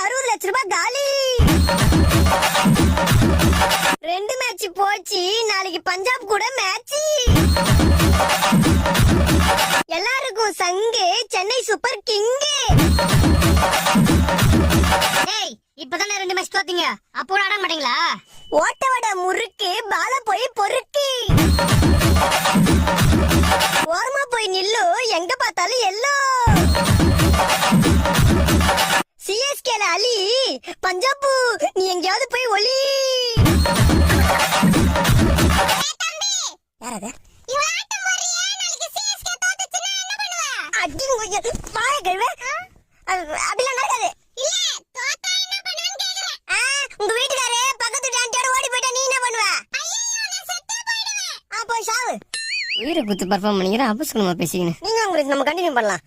60 லட்சம் ரூபாய் காலி. 2 மேட்ச் போச்சு. நாளைக்கு பஞ்சாப் கூட மேட்ச். எல்லாருக்கும் சங்கு சென்னை சூப்பர் கிங். ஏய் இப்பதானே 2 மேட்ச் தோத்தீங்க, அப்போ ஆட மாட்டீங்களா? ஓட்ட வட முறுக்கு பால போய் பொறுக்கி. ஓரமா போய் நில்லு, எங்க பார்த்தாலும் எல்லோ. சிஎஸ்கேல அலி, பஞ்சாப் நீ எங்கயாவது போய் ஒலி. யாரது? அப்படிலாம் நடக்காது. உங்க வீட்டுக்காரே பக்கத்து டான்டியோட ஓடி போயிட்டா நீ என்ன பண்ணுவ? போய் சாவு. வீர குத்து பர்ஃபார்ம் பண்ணிக்கிற அபஸ்கனமா பேசிக்கின்னு நீங்க உங்களுக்கு நம்ம கண்டினியூ பண்ணலாம்.